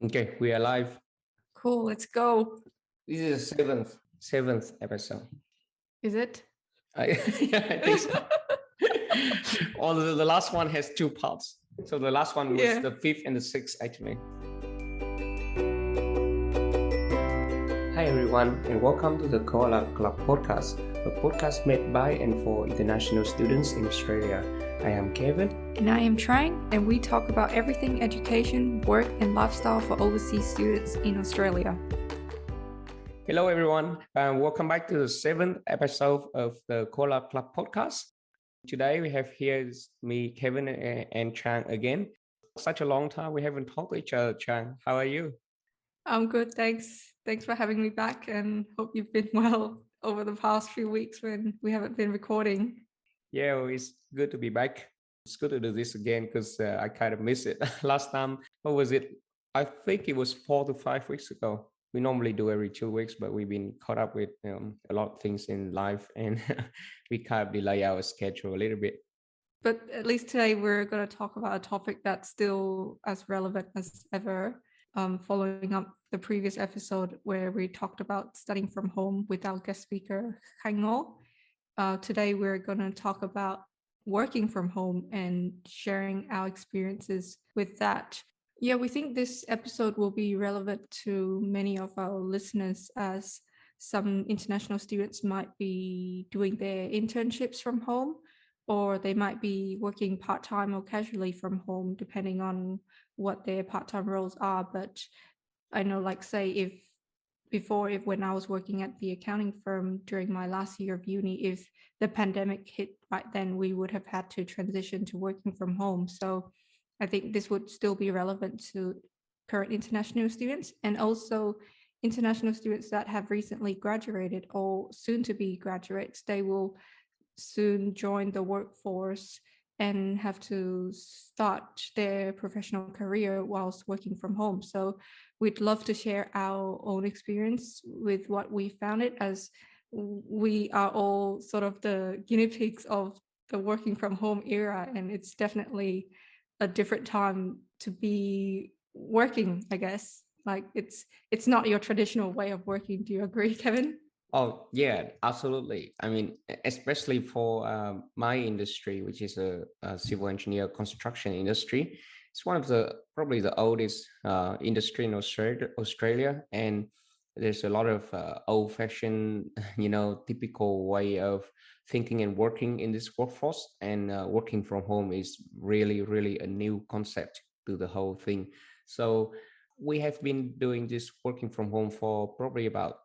Okay, we are live. Cool, let's go. This is the seventh episode. Is it? Yeah, I think so. Although the last one has two parts. So the last one was Yeah. the fifth and the sixth, actually. Hi, everyone, and welcome to the Koala Club podcast, a podcast made by and for international students in Australia. I am Kevin. And I am Trang, and we talk about everything education, work, and lifestyle for overseas students in Australia. Hello, everyone, and welcome back to the seventh episode of the Koala Club podcast. Today we have here me, Kevin, and Trang again. Such a long time we haven't talked to each other. Trang, how are you? I'm good, thanks. Thanks for having me back, and hope you've been well over the past few weeks when we haven't been recording. Yeah, well, it's good to be back. It's good to do this again because I kind of miss it. Last time, what was it? I think it was 4 to 5 weeks ago. We normally do every 2 weeks, but we've been caught up with a lot of things in life, and we kind of delay our schedule a little bit. But at least today we're going to talk about a topic that's still as relevant as ever. Following up the previous episode where we talked about studying from home with our guest speaker, Hango. Today we're going to talk about working from home and sharing our experiences with that. Yeah, we think this episode will be relevant to many of our listeners as some international students might be doing their internships from home, or they might be working part-time or casually from home, depending on what their part-time roles are. But I know, like, say, if when I was working at the accounting firm during my last year of uni, if the pandemic hit right then, we would have had to transition to working from home. So I think this would still be relevant to current international students, and also international students that have recently graduated or soon to be graduates. They will soon join the workforce and have to start their professional career whilst working from home. So we'd love to share our own experience with what we found it, as we are all sort of the guinea pigs of the working from home era, and it's definitely a different time to be working, I guess. Like, it's not your traditional way of working. Do you agree, Kevin? Oh, yeah, absolutely. I mean, especially for my industry, which is a civil engineer construction industry. It's one of the probably the oldest industry in Australia, and there's a lot of old-fashioned, typical way of thinking and working in this workforce. And working from home is really, really a new concept to the whole thing. So we have been doing this working from home for probably about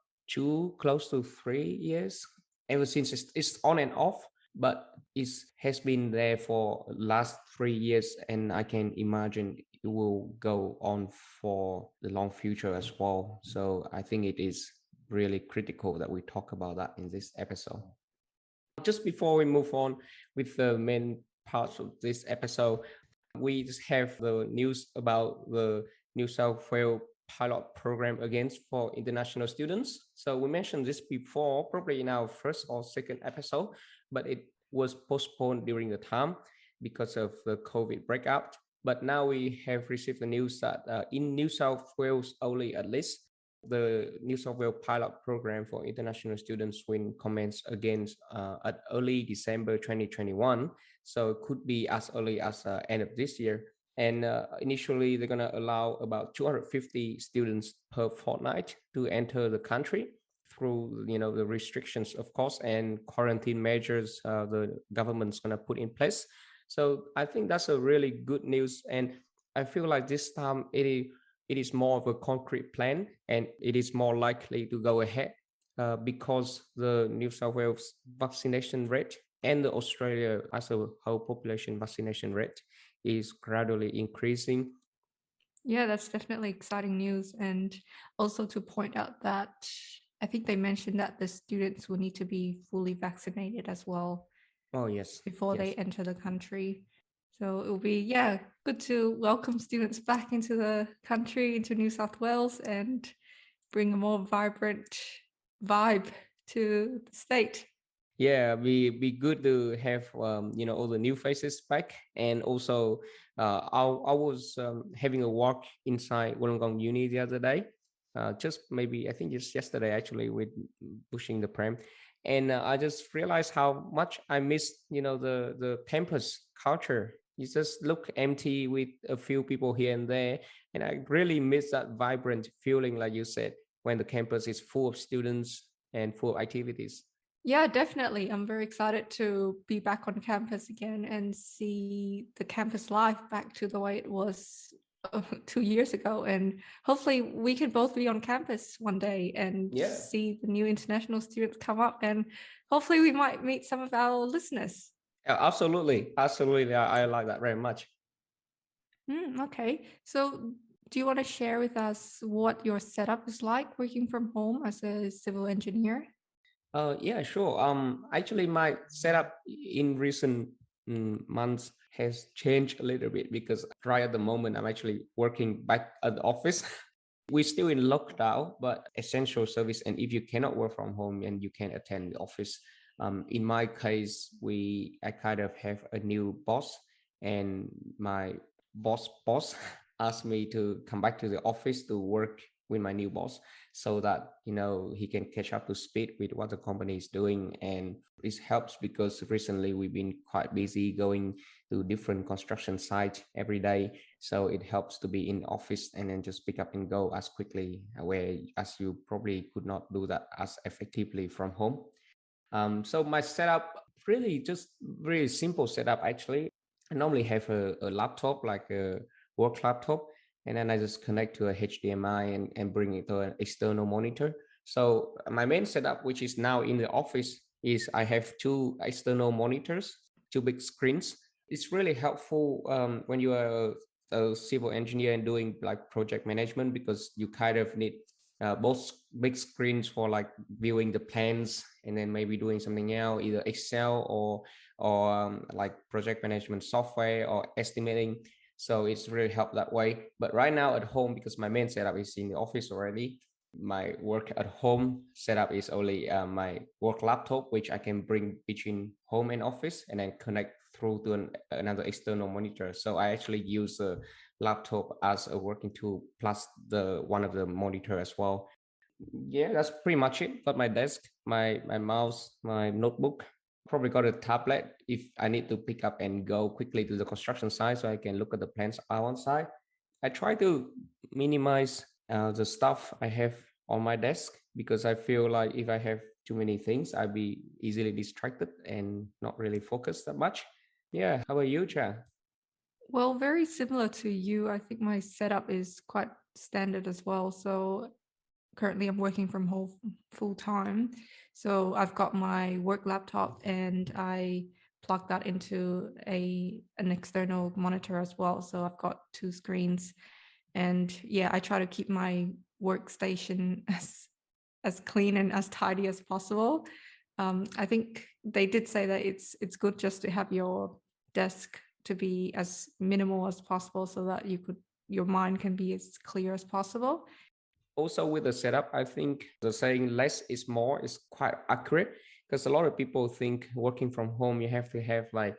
close to 3 years ever since it's on and off, but it has been there for last 3 years, and I can imagine it will go on for the long future as well. So I think it is really critical that we talk about that in this episode. Just before we move on with the main parts of this episode, we just have the news about the New South Wales pilot program against for international students. So we mentioned this before, probably in our first or second episode, but it was postponed during the time because of the COVID breakout. But now we have received the news that in New South Wales only, at least, the New South Wales pilot program for international students will commence against at early December 2021. So it could be as early as end of this year. And initially, they're going to allow about 250 students per fortnight to enter the country through, the restrictions, of course, and quarantine measures the government's going to put in place. So I think that's a really good news. And I feel like this time it is more of a concrete plan, and it is more likely to go ahead because the New South Wales vaccination rate and the Australia as a whole population vaccination rate is gradually increasing. Yeah, that's definitely exciting news. And also to point out that I think they mentioned that the students will need to be fully vaccinated as well Oh, yes. before they Yes. enter the country. So it will be, yeah, good to welcome students back into the country, into New South Wales, and bring a more vibrant vibe to the state. Yeah, be good to have all the new faces back, and also I was having a walk inside Wollongong Uni the other day, just maybe I think just yesterday actually with pushing the pram, and I just realized how much I missed the campus culture. You just look empty with a few people here and there, and I really miss that vibrant feeling, like you said, when the campus is full of students and full of activities. Yeah, definitely. I'm very excited to be back on campus again and see the campus life back to the way it was 2 years ago. And hopefully, we can both be on campus one day and Yeah. see the new international students come up. And hopefully, we might meet some of our listeners. Absolutely, absolutely. I like that very much. Okay. So, do you want to share with us what your setup is like working from home as a civil engineer? Yeah, sure. Actually, my setup in recent months has changed a little bit because right at the moment I'm actually working back at the office. We're still in lockdown, but essential service. And if you cannot work from home and you can attend the office, in my case, I kind of have a new boss, and my boss asked me to come back to the office to work with my new boss, so that he can catch up to speed with what the company is doing. And this helps because recently we've been quite busy going to different construction sites every day, so it helps to be in office and then just pick up and go as quickly, where as you probably could not do that as effectively from home. So my setup really just really simple setup actually. I normally have a laptop, like a work laptop, and then I just connect to a HDMI and bring it to an external monitor. So my main setup, which is now in the office, is I have two external monitors, two big screens. It's really helpful when you are a civil engineer and doing like project management, because you kind of need both big screens for like viewing the plans and then maybe doing something else, either Excel or like project management software or estimating. So it's really helped that way. But right now at home, because my main setup is in the office already, my work at home setup is only my work laptop, which I can bring between home and office and then connect through to another external monitor. So I actually use a laptop as a working tool plus the one of the monitor as well. Yeah, that's pretty much it. Got my desk, my mouse, my notebook. Probably got a tablet if I need to pick up and go quickly to the construction site so I can look at the plans out on site. I try to minimize the stuff I have on my desk, because I feel like if I have too many things, I'd be easily distracted and not really focused that much. Yeah, how about you, Cha? Well, very similar to you. I think my setup is quite standard as well. So currently I'm working from home full time. So I've got my work laptop and I plug that into an external monitor as well. So I've got two screens. And yeah, I try to keep my workstation as clean and as tidy as possible. I think they did say that it's good just to have your desk to be as minimal as possible so that your mind can be as clear as possible. Also with the setup, I think the saying less is more is quite accurate, because a lot of people think working from home you have to have like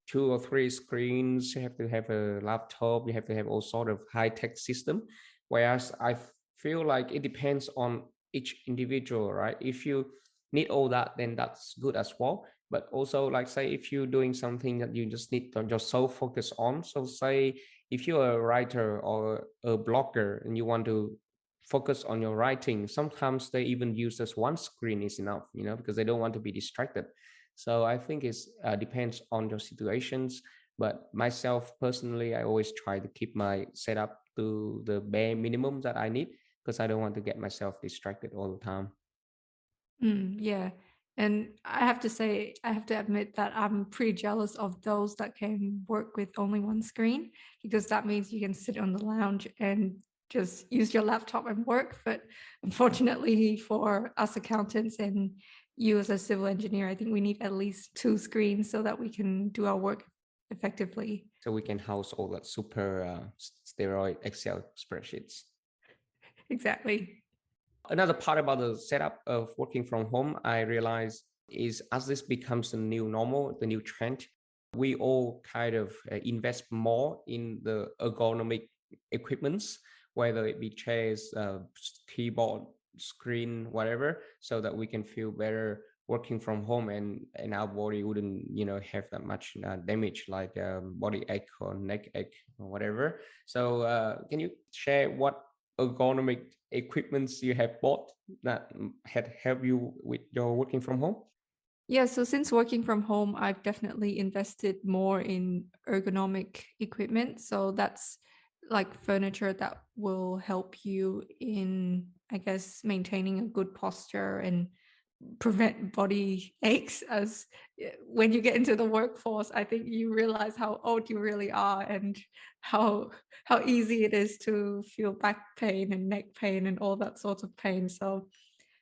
two or three screens, you have to have a laptop, you have to have all sort of high-tech system. Whereas I feel like it depends on each individual, right? If you need all that, then that's good as well. But also, like say if you're doing something that you just need to just so focus on. So say if you're a writer or a blogger and you want to focus on your writing, sometimes they even use just one screen is enough, because they don't want to be distracted. So I think it depends on your situations. But myself personally, I always try to keep my setup to the bare minimum that I need, because I don't want to get myself distracted all the time. Yeah. And I have to say, I have to admit that I'm pretty jealous of those that can work with only one screen, because that means you can sit on the lounge and just use your laptop and work. But unfortunately, for us accountants and you as a civil engineer, I think we need at least two screens so that we can do our work effectively. So we can house all that super steroid Excel spreadsheets. Exactly. Another part about the setup of working from home, I realized is as this becomes the new normal, the new trend, we all kind of invest more in the ergonomic equipments, whether it be chairs, keyboard, screen, whatever, so that we can feel better working from home, and our body wouldn't have that much damage like body ache or neck ache or whatever. So can you share what ergonomic equipments you have bought that had helped you with your working from home? Yeah, so since working from home, I've definitely invested more in ergonomic equipment. So that's like furniture that will help you in, I guess, maintaining a good posture and prevent body aches. As when you get into the workforce, I think you realize how old you really are and how easy it is to feel back pain and neck pain and all that sort of pain. So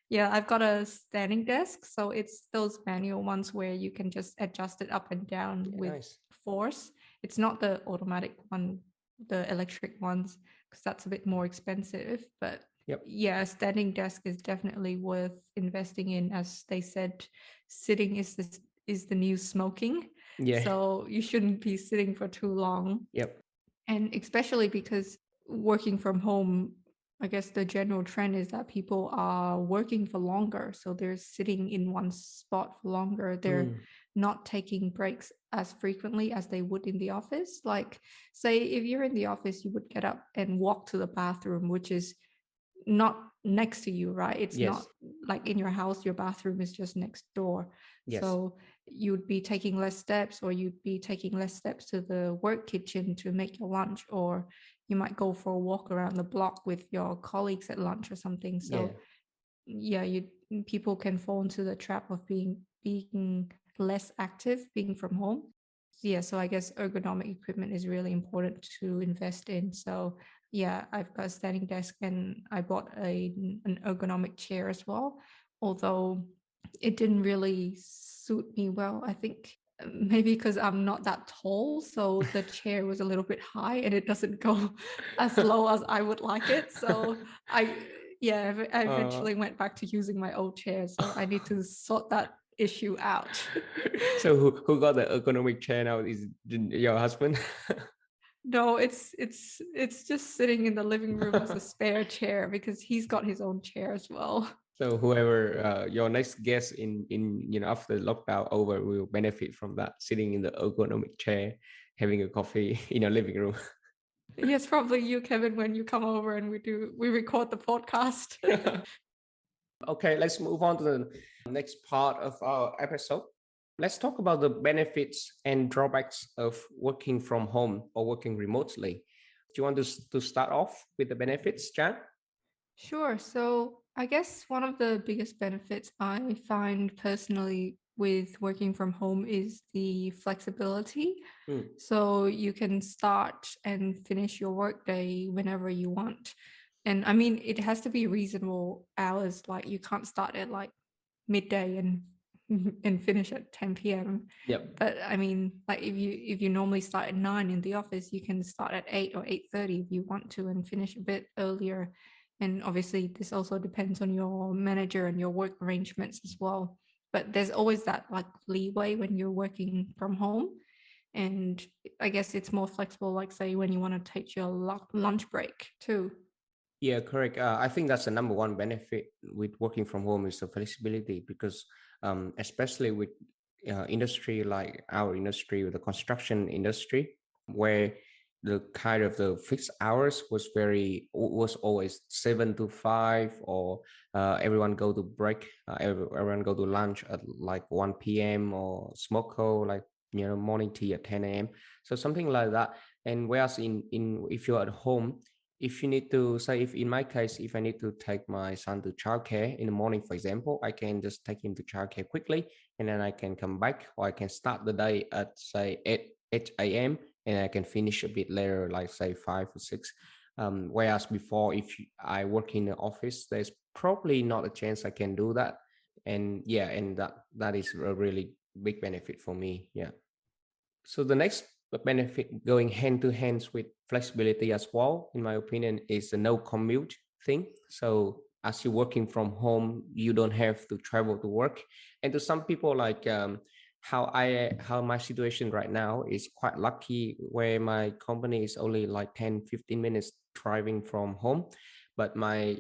yeah, I've got a standing desk. So it's those manual ones where you can just adjust it up and down Yeah, with nice. force. It's not the automatic one, the electric ones, because that's a bit more expensive. But Yep. yeah, a standing desk is definitely worth investing in. As they said, sitting is the new smoking. Yeah. So you shouldn't be sitting for too long. Yep. And especially because working from home, I guess the general trend is that people are working for longer. So they're sitting in one spot for longer. They're Mm. not taking breaks as frequently as they would in the office. Like, say, if you're in the office, you would get up and walk to the bathroom, which is not next to you, right? It's not Yes. like in your house, your bathroom is just next door. Yes. So you'd be taking less steps, or you'd be taking less steps to the work kitchen to make your lunch, or you might go for a walk around the block with your colleagues at lunch or something. Yeah. So yeah, people can fall into the trap of being less active being from home. Yeah, so I guess ergonomic equipment is really important to invest in. So yeah, I've got a standing desk and I bought an ergonomic chair as well, although it didn't really suit me well. I think maybe because I'm not that tall, so the chair was a little bit high and it doesn't go as low as I would like it. So I uh, eventually went back to using my old chair. So I need to sort that issue out. so who got the ergonomic chair now? Is your husband? No, it's just sitting in the living room as a spare chair because he's got his own chair as well. So whoever your next guest in after lockdown over will benefit from that, sitting in the ergonomic chair, having a coffee in your living room. Yes, probably you, Kevin, when you come over and we record the podcast. Okay, let's move on to the next part of our episode. Let's talk about the benefits and drawbacks of working from home or working remotely. Do you want to start off with the benefits, Jan? Sure. So I guess one of the biggest benefits I find personally with working from home is the flexibility. Mm. So you can start and finish your workday whenever you want. And I mean, it has to be reasonable hours. Like you can't start at like midday and and finish at 10 p.m. Yep. But I mean, like if you normally start at 9 in the office, you can start at 8 or 8:30 if you want to and finish a bit earlier. And obviously this also depends on your manager and your work arrangements as well. But there's always that like leeway when you're working from home. And I guess it's more flexible, like say when you want to take your lunch break too. Yeah, correct. I think that's the number one benefit with working from home is the flexibility because especially with industry like our industry, with the construction industry, where the kind of the fixed hours was always 7 to 5, or everyone go to break, everyone go to lunch at like 1 p.m. or smoko like morning tea at 10 a.m. So something like that. And whereas in if you're at home, if you need to say, if in my case, if I need to take my son to childcare in the morning, for example, I can just take him to childcare quickly, and then I can come back, or I can start the day at say 8 a.m. and I can finish a bit later, like say 5 or 6. Whereas before, if I work in the office, there's probably not a chance I can do that. And yeah, and that is a really big benefit for me. Yeah. So the next benefit going hand to hand with flexibility as well, in my opinion, is the no commute thing. So as you're working from home, you don't have to travel to work. And to some people, like how my situation right now is quite lucky, where my company is only like 10-15 minutes driving from home. But my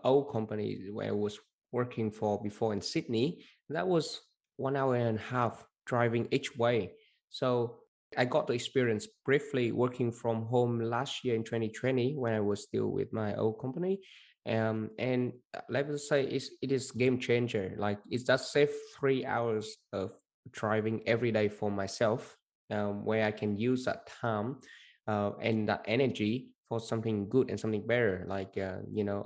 old company where I was working for before in Sydney, that was 1 hour and a half driving each way. So I got to experience briefly working from home last year in 2020 when I was still with my old company. And let us say it is game changer. Like it does save 3 hours of driving every day for myself, where I can use that time and that energy for something good and something better, like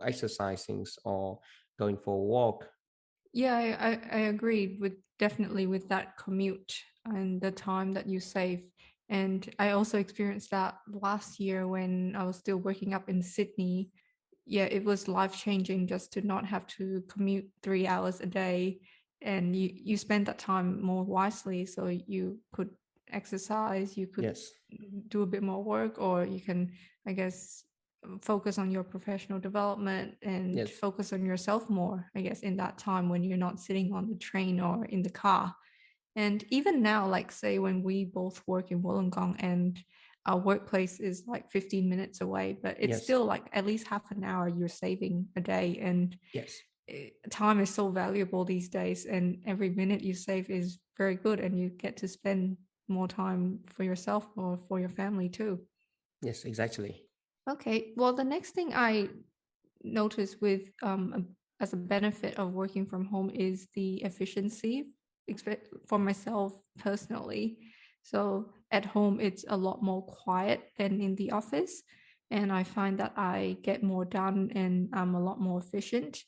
exercising or going for a walk. Yeah, I agree with definitely with that commute and the time that you save. And I also experienced that last year when I was still working up in Sydney. Yeah, it was life changing just to not have to commute 3 hours a day, and you spend that time more wisely. So you could exercise, you could Yes, do a bit more work, or you can, I guess, focus on your professional development and yes, focus on yourself more, I guess, in that time when you're not sitting on the train or in the car. And even now, like say when we both work in Wollongong and our workplace is like 15 minutes away, but it's yes, still like at least half an hour you're saving a day. And yes. time is so valuable these days, and every minute you save is very good, and you get to spend more time for yourself or for your family too. Yes, exactly. Okay, well, the next thing I notice with as a benefit of working from home is the efficiency for myself personally. So at home it's a lot more quiet than in the office, and I find that I get more done and I'm a lot more efficient,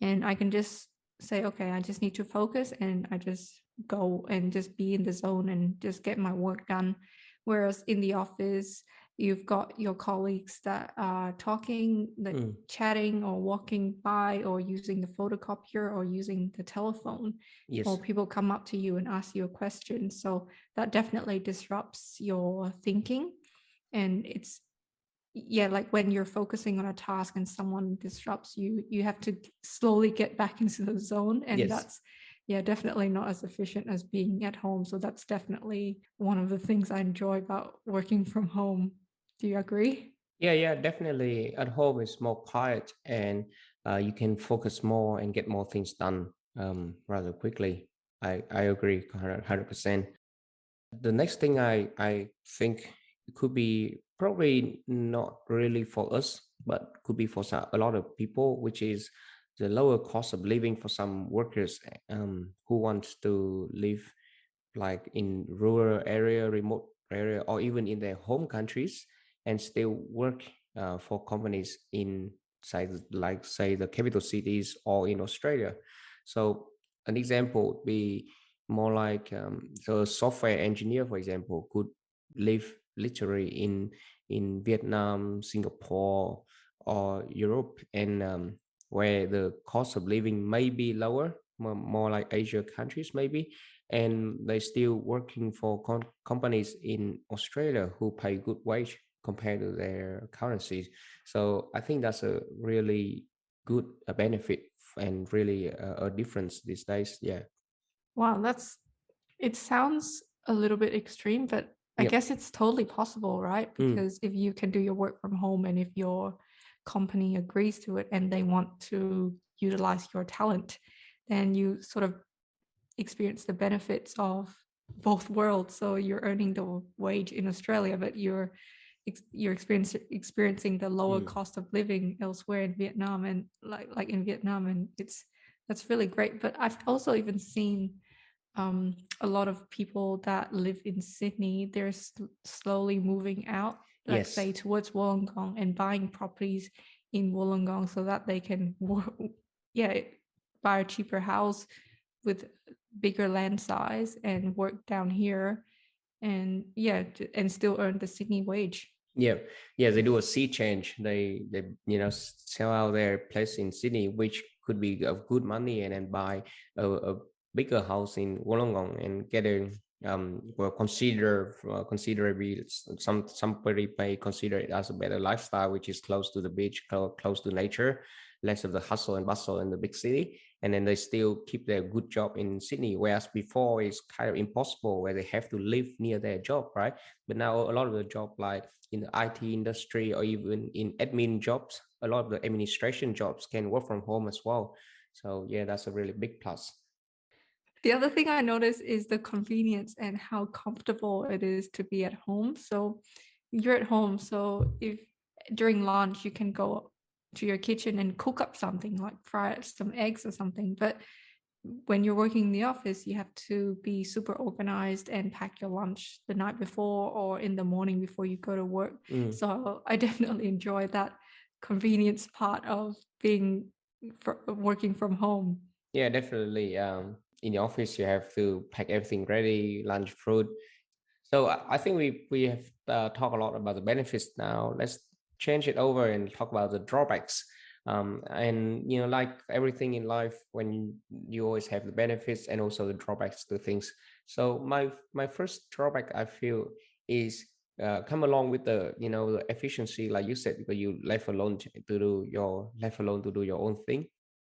and I can just say, okay, I just need to focus, and I just go and just be in the zone and just get my work done. Whereas in the office, you've got your colleagues that are talking, like Mm, chatting or walking by or using the photocopier or using the telephone, or yes, people come up to you and ask you a question. So that definitely disrupts your thinking. And it's, yeah, like when you're focusing on a task and someone disrupts you, you have to slowly get back into the zone. And yes. that's, yeah, definitely not as efficient as being at home. So that's definitely one of the things I enjoy about working from home. Do you agree? Yeah, yeah, definitely. At home is more quiet, and you can focus more and get more things done rather quickly. I agree 100%. The next thing I think could be probably not really for us, but could be for a lot of people, which is the lower cost of living for some workers who wants to live like in rural area, remote area, or even in their home countries, and still work for companies in say the capital cities or in Australia. So an example would be more like the software engineer, for example, could live literally in Vietnam, Singapore, or Europe, and where the cost of living may be lower, more like Asia countries maybe, and they still working for companies in Australia who pay good wage compared to their currencies. So I think that's a really good benefit and really a difference these days. Yeah. Wow, it sounds a little bit extreme, but I Yep. guess it's totally possible, right? Mm. Because if you can do your work from home and if your company agrees to it and they want to utilize your talent, then you sort of experience the benefits of both worlds. So you're earning the wage in Australia, but you're experiencing the lower Mm. cost of living elsewhere in Vietnam, and like in Vietnam, and that's really great. But I've also even seen a lot of people that live in Sydney, they're slowly moving out, like Yes. say towards Wollongong and buying properties in Wollongong so that they can, yeah, buy a cheaper house with bigger land size and work down here, and yeah, and still earn the Sydney wage. Yeah, yeah, they do a sea change. They sell out their place in Sydney, which could be of good money, and then buy a bigger house in Wollongong and get a well, considerably, somebody may consider it as a better lifestyle, which is close to the beach, close to nature, less of the hustle and bustle in the big city, and then they still keep their good job in Sydney. Whereas before it's kind of impossible, where they have to live near their job, right? But now a lot of the job, like in the IT industry or even in admin jobs, a lot of the administration jobs can work from home as well. So yeah, that's a really big plus. The other thing I noticed is the convenience and how comfortable it is to be at home. So you're at home, so if during lunch you can go to your kitchen and cook up something like fry some eggs or something. But when you're working in the office, you have to be super organized and pack your lunch the night before or in the morning before you go to work. So I definitely enjoy that convenience part of being working from home. Yeah, definitely. In the office, you have to pack everything ready, lunch, food. So I think we have talked a lot about the benefits. Now let's change it over and talk about the drawbacks. And like everything in life, when you always have the benefits and also the drawbacks to things. So my first drawback, I feel, is come along with the efficiency, like you said, because you left alone to do your own thing.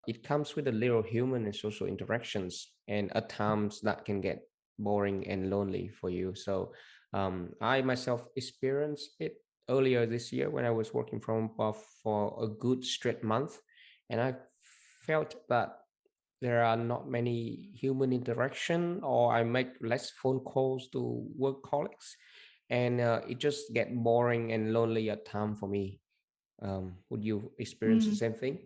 It comes with a little human and social interactions, and at times that can get boring and lonely for you. So I myself experienced it earlier this year when I was working from home for a good straight month, and I felt that there are not many human interaction, or I make less phone calls to work colleagues, and it just get boring and lonely at time for me. Would you experience the Mm. same thing?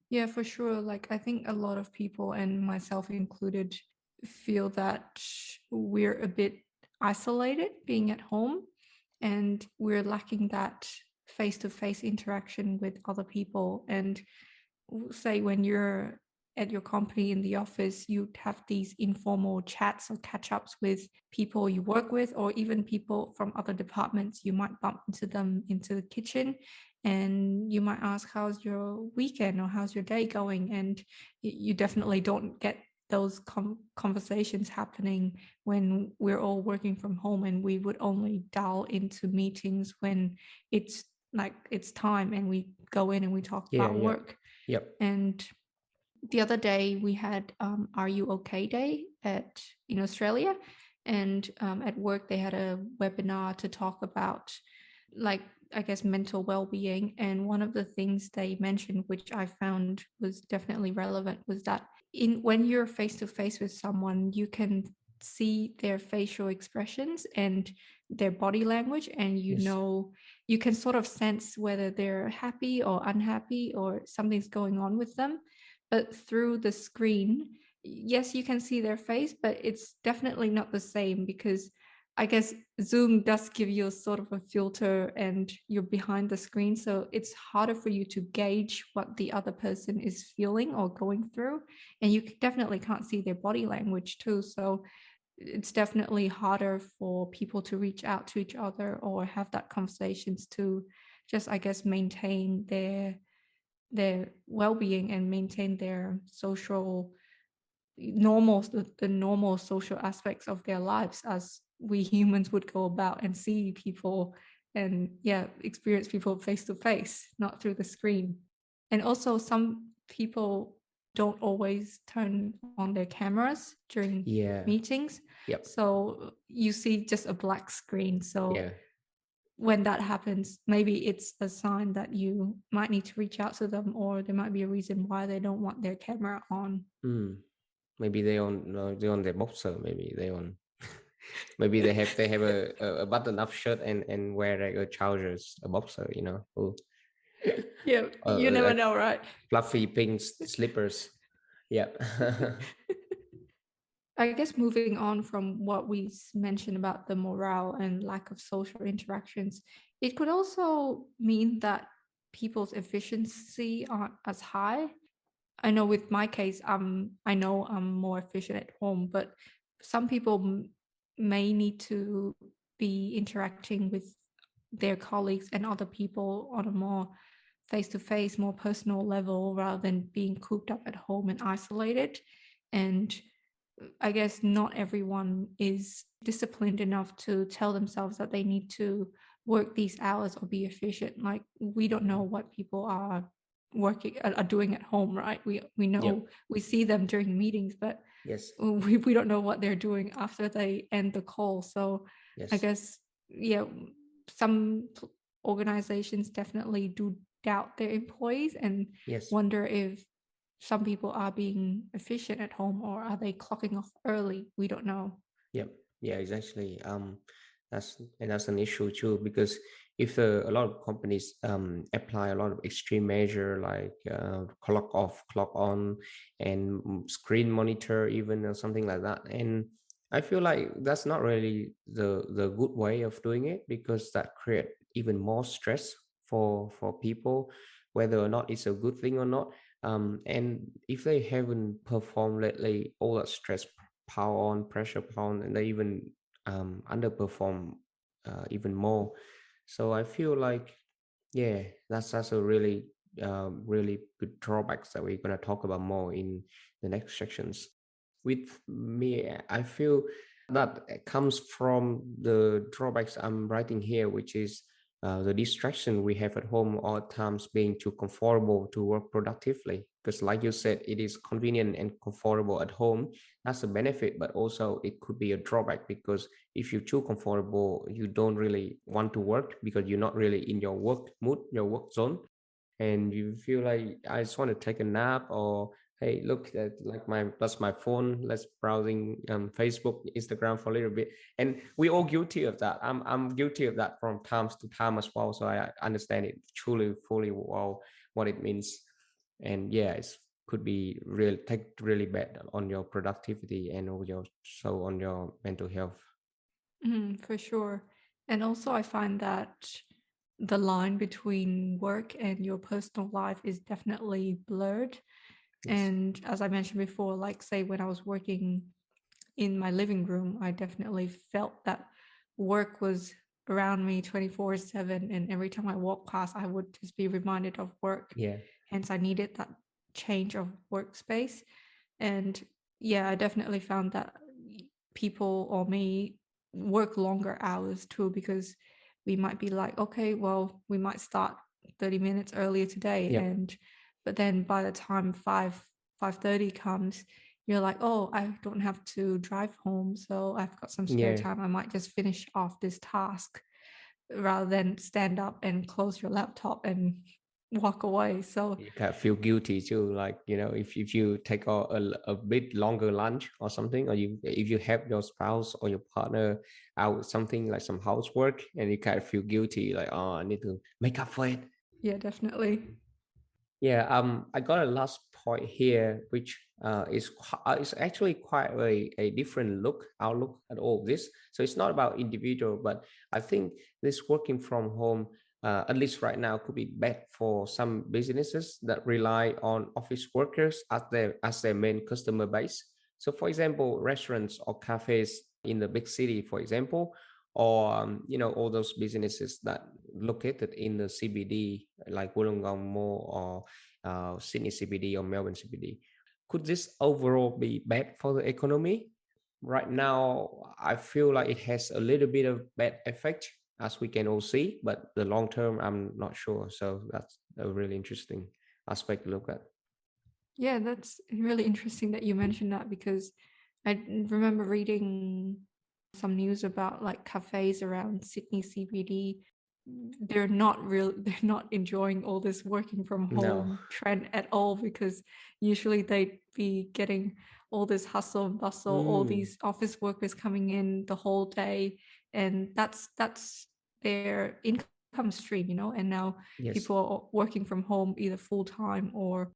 Yeah, for sure. Like, I think a lot of people, and myself included, feel that we're a bit isolated being at home, and we're lacking that face to face interaction with other people. And say when you're at your company in the office, you have these informal chats or catch ups with people you work with, or even people from other departments. You might bump into them into the kitchen and you might ask, how's your weekend or how's your day going? And you definitely don't get those conversations happening when we're all working from home, and we would only dial into meetings when it's like it's time and we go in and we talk Yeah, about yeah, work. yep. And the other day we had Are You Okay Day in Australia, and at work they had a webinar to talk about, like, I guess, mental well-being. And one of the things they mentioned, which I found was definitely relevant, was that when you're face to face with someone, you can see their facial expressions and their body language, and Yes. you can sort of sense whether they're happy or unhappy or something's going on with them. But through the screen, yes, you can see their face, but it's definitely not the same, because I guess Zoom does give you a sort of a filter and you're behind the screen. So it's harder for you to gauge what the other person is feeling or going through. And you definitely can't see their body language too. So it's definitely harder for people to reach out to each other or have that conversations to just, I guess, maintain their well-being and maintain their social the normal social aspects of their lives, as we humans would go about and see people and experience people face to face, not through the screen. And also some people don't always turn on their cameras during Yeah. meetings, Yep. so you see just a black screen. So Yeah. when that happens, maybe it's a sign that you might need to reach out to them, or there might be a reason why they don't want their camera on. Maybe they on no, they on their boxer. Maybe they on. Maybe they have a button up shirt and wear like a trousers, a boxer. Ooh. Yeah, you never Like know, right? fluffy pink slippers. Yeah. I guess moving on from what we mentioned about the morale and lack of social interactions, it could also mean that people's efficiency aren't as high. I know with my case, I know I'm more efficient at home, but some people may need to be interacting with their colleagues and other people on a more face-to-face, more personal level, rather than being cooped up at home and isolated. And I guess not everyone is disciplined enough to tell themselves that they need to work these hours or be efficient. Like we don't know what people are are doing at home, right? We Yep. know, we see them during meetings, but Yes. we don't know what they're doing after they end the call. So I Yes. guess, yeah, some organizations definitely do doubt their employees and Yes. wonder if some people are being efficient at home or are they clocking off early? We don't know. Yep. Yeah, exactly. That's an issue too, because if a lot of companies apply a lot of extreme measure like clock off, clock on, and screen monitor even or something like that, and I feel like that's not really the good way of doing it, because that create even more stress for people, whether or not it's a good thing or not. And if they haven't performed lately, all that stress power on, pressure pound, and they even underperform even more. So I feel like, yeah, that's a really good drawbacks that we're gonna talk about more in the next sections. With me, I feel that comes from the drawbacks I'm writing here, which is the distraction we have at home, all times being too comfortable to work productively. Because, like you said, it is convenient and comfortable at home. That's a benefit, but also it could be a drawback, because if you're too comfortable, you don't really want to work because you're not really in your work mood, your work zone, and you feel like I just want to take a nap, or hey, look at like my phone, let's browsing Facebook, Instagram for a little bit. And we all guilty of that. I'm guilty of that from times to time as well, so I understand it truly fully well what it means. And yeah, it's could be really take really bad on your productivity and on your mental health. For sure. And also, I find that the line between work and your personal life is definitely blurred. Yes. And as I mentioned before, like, say, when I was working in my living room, I definitely felt that work was around me 24/7. And every time I walked past, I would just be reminded of work. Yeah. Hence, I needed that change of workspace. And yeah, I definitely found that people or me work longer hours too, because we might be like, okay, well, we might start 30 minutes earlier today. Yep. And but then by the time 5:30 comes, you're like, oh, I don't have to drive home, so I've got some spare Yeah. time. I might just finish off this task rather than stand up and close your laptop and walk away. So You kind of feel guilty too, like, if you take a bit longer lunch or something, or if you help your spouse or your partner out with something like some housework, and you kind of feel guilty, like, oh, I need to make up for it. yeah, definitely. Yeah, I got a last point here, which is actually quite a different outlook at all this. So it's not about individual, but I think this working from home, at least right now, could be bad for some businesses that rely on office workers as their main customer base. So, for example, restaurants or cafes in the big city, for example, or all those businesses that located in the CBD like Wollongong Mall or Sydney CBD or Melbourne CBD. Could this overall be bad for the economy? Right now, I feel like it has a little bit of bad effect, as we can all see, but the long term, I'm not sure. So that's a really interesting aspect to look at. Yeah, that's really interesting that you mentioned that, because I remember reading some news about like cafes around Sydney CBD. They're not enjoying all this working from No. home trend at all, because usually they'd be getting all this hustle and bustle, all Mm, these office workers coming in the whole day, and that's their income stream, and now yes. people are working from home either full time or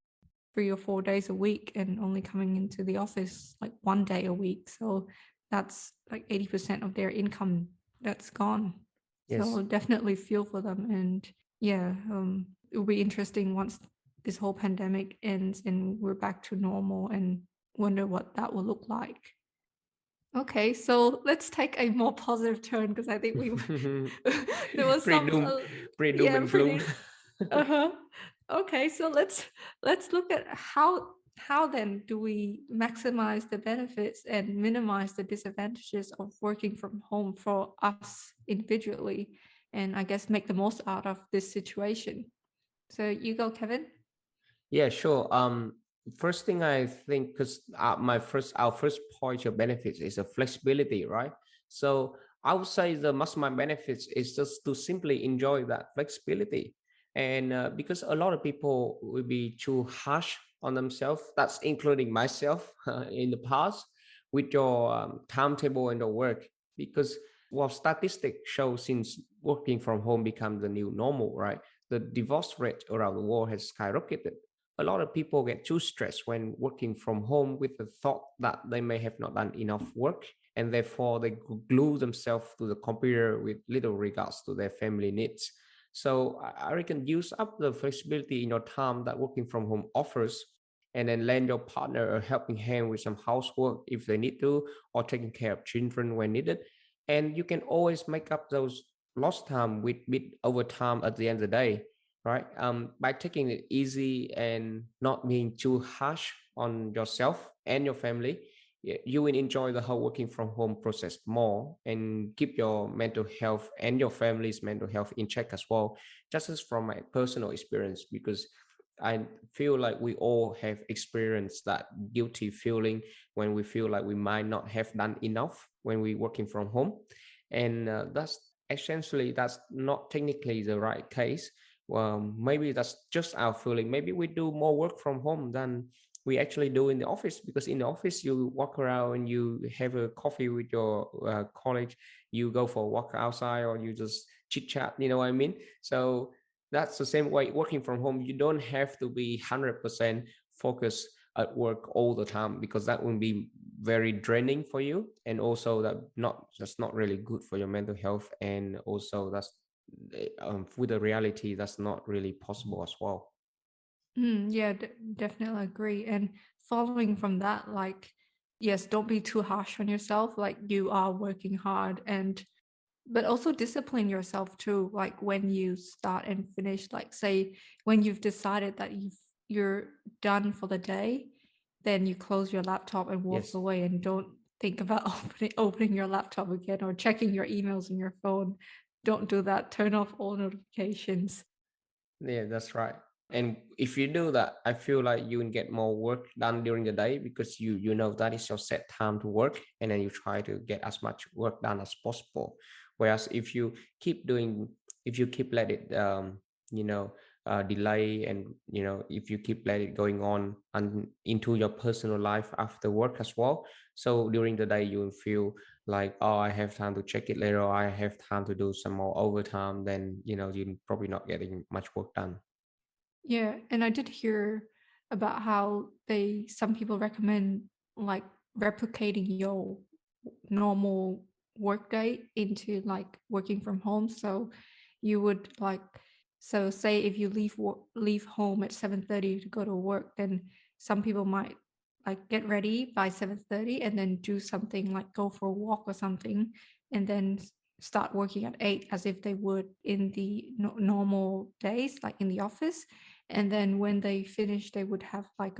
3 or 4 days a week and only coming into the office like one day a week. So that's like 80% of their income that's gone. Yes. So definitely feel for them. And yeah, it'll be interesting once this whole pandemic ends and we're back to normal, and wonder what that will look like. Okay, so let's take a more positive turn, because I think we there was Pre some doom, pre doom yeah, and gloom. pretty uh-huh. Okay, so let's look at How then do we maximize the benefits and minimize the disadvantages of working from home for us individually, and I guess make the most out of this situation? So you go, Kevin. Yeah, sure. First thing I think, because our first point of benefits is a flexibility, right? So I would say the maximum benefits is just to simply enjoy that flexibility, and because a lot of people will be too harsh on themselves. That's including myself in the past with your timetable and your work, because well, statistics show since working from home become the new normal, right? The divorce rate around the world has skyrocketed. A lot of people get too stressed when working from home with the thought that they may have not done enough work, and therefore they glue themselves to the computer with little regards to their family needs. So I reckon use up the flexibility in your time that working from home offers, and then lend your partner a helping hand with some housework if they need to, or taking care of children when needed. And you can always make up those lost time with bit overtime at the end of the day, right? By taking it easy and not being too harsh on yourself and your family, you will enjoy the whole working from home process more and keep your mental health and your family's mental health in check as well. Just as from my personal experience, because I feel like we all have experienced that guilty feeling when we feel like we might not have done enough when we're working from home. And that's essentially, that's not technically the right case. Well, maybe that's just our feeling. Maybe we do more work from home than we actually do in the office, because in the office you walk around and you have a coffee with your colleague, you go for a walk outside, or you just chit chat, you know what I mean? So that's the same way working from home. You don't have to be 100% focused at work all the time, because that will be very draining for you, and also that's not really good for your mental health, and also that's with the reality that's not really possible as well. Yeah, definitely agree. And following from that, like, yes, don't be too harsh on yourself. Like, you are working hard, and but also discipline yourself too. Like when you start and finish, like say when you've decided that you're done for the day, then you close your laptop and walk Yes. away, and don't think about opening your laptop again or checking your emails on your phone. Don't do that. Turn off all notifications. Yeah, that's right. And if you do that, I feel like you can get more work done during the day, because you know that is your set time to work, and then you try to get as much work done as possible. Whereas if you keep let it you know delay, and if you keep let it going on and into your personal life after work as well, so during the day you will feel like, oh, I have time to check it later, or I have time to do some more overtime, then you're probably not getting much work done. Yeah, and I did hear about how some people recommend like replicating your normal workday into like working from home. So you would like, so say if you leave home at 7:30 to go to work, then some people might like get ready by 7:30 and then do something like go for a walk or something, and then start working at 8 as if they would in the normal days, like in the office. And then when they finish, they would have like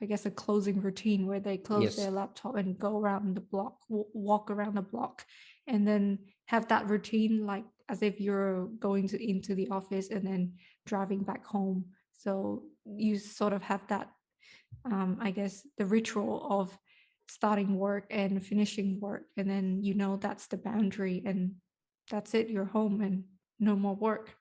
I guess a closing routine where they close Yes. their laptop and go around the block, walk around the block, and then have that routine like as if you're going into the office and then driving back home. So you sort of have that, I guess, the ritual of starting work and finishing work, and then that's the boundary, and that's it. You're home and no more work.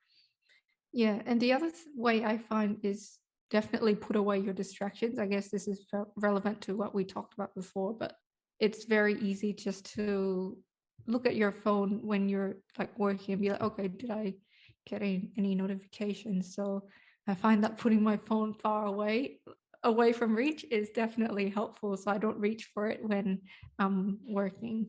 Yeah, and the other way I find is definitely put away your distractions. I guess this is relevant to what we talked about before, but it's very easy just to look at your phone when you're like working and be like, okay, did I get any notifications? So I find that putting my phone far away from reach is definitely helpful, so I don't reach for it when I'm working.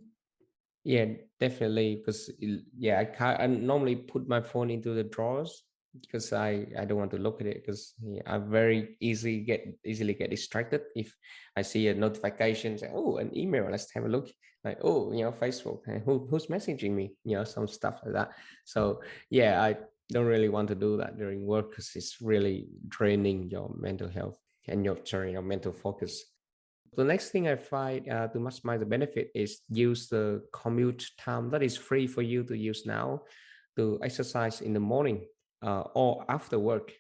Yeah, definitely. Because yeah, I normally put my phone into the drawers, because I don't want to look at it, because I very easily get distracted if I see a notification say, oh, an email, let's have a look. Like, oh, Facebook, who's messaging me, some stuff like that. So yeah, I don't really want to do that during work, because it's really draining your mental health. and your mental focus. The next thing I find to maximize the benefit is use the commute time that is free for you to use now to exercise in the morning or after work.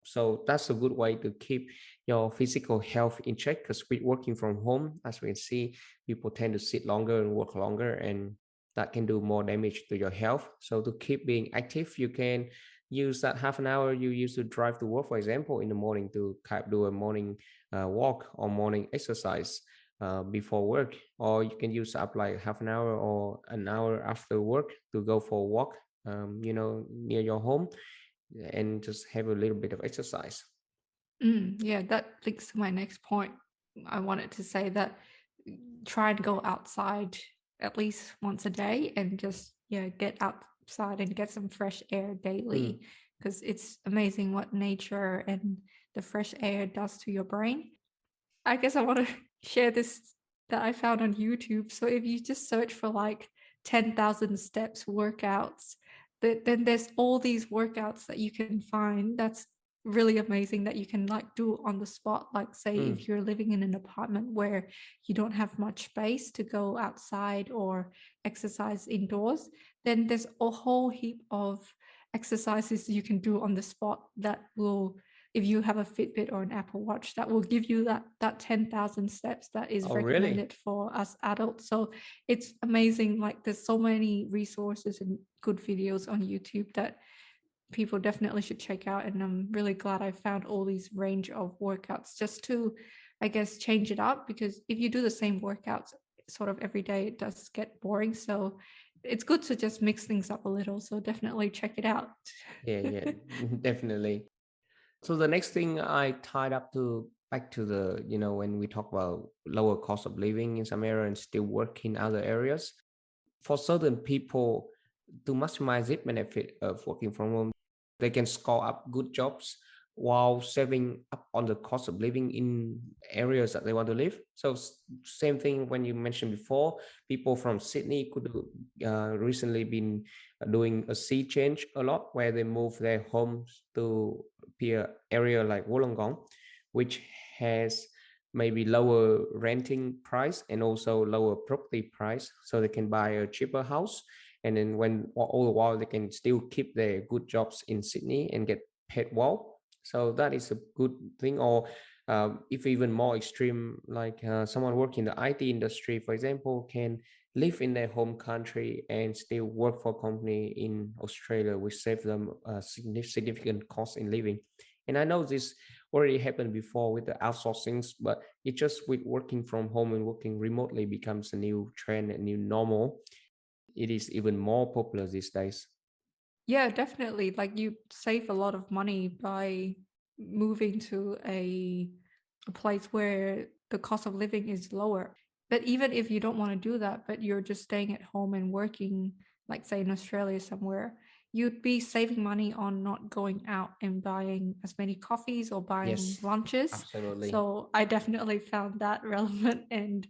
So that's a good way to keep your physical health in check, because with working from home, as we can see, people tend to sit longer and work longer, and that can do more damage to your health. So to keep being active, you can use that half an hour you used to drive to work, for example, in the morning, to kind of do a morning walk or morning exercise before work, or you can use up like half an hour or an hour after work to go for a walk, near your home, and just have a little bit of exercise. Yeah, that links to my next point. I wanted to say that try and go outside at least once a day and just get outside and get some fresh air daily, because it's amazing what nature and the fresh air does to your brain. I guess I want to share this that I found on YouTube. So if you just search for like 10,000 steps workouts, then there's all these workouts that you can find. That's really amazing that you can like do on the spot. Like say if you're living in an apartment where you don't have much space to go outside or exercise indoors, then there's a whole heap of exercises you can do on the spot that will, if you have a Fitbit or an Apple Watch, that will give you that 10,000 steps that is Oh, really? recommended for us adults. So it's amazing. Like there's so many resources and good videos on YouTube that people definitely should check out. And I'm really glad I found all these range of workouts just to, I guess, change it up, because if you do the same workouts sort of every day, it does get boring. So it's good to just mix things up a little. So definitely check it out. Yeah, definitely. So the next thing I tied up to back to the, when we talk about lower cost of living in some area and still work in other areas, for certain people, to maximize the benefit of working from home, they can score up good jobs while saving up on the cost of living in areas that they want to live. So same thing when you mentioned before, people from Sydney could recently been doing a sea change a lot, where they move their homes to peer area like Wollongong, which has maybe lower renting price and also lower property price, so they can buy a cheaper house. And then when all the while they can still keep their good jobs in Sydney and get paid well. So that is a good thing. Or if even more extreme, like someone working in the IT industry, for example, can live in their home country and still work for a company in Australia, which save them a significant cost in living. And I know this already happened before with the outsourcings, but it just with working from home and working remotely becomes a new trend, a new normal. It is even more popular these days. Yeah, definitely. Like you save a lot of money by moving to a place where the cost of living is lower. But even if you don't want to do that, but you're just staying at home and working, like say in Australia somewhere, you'd be saving money on not going out and buying as many coffees or buying Yes, lunches. absolutely. So I definitely found that relevant. And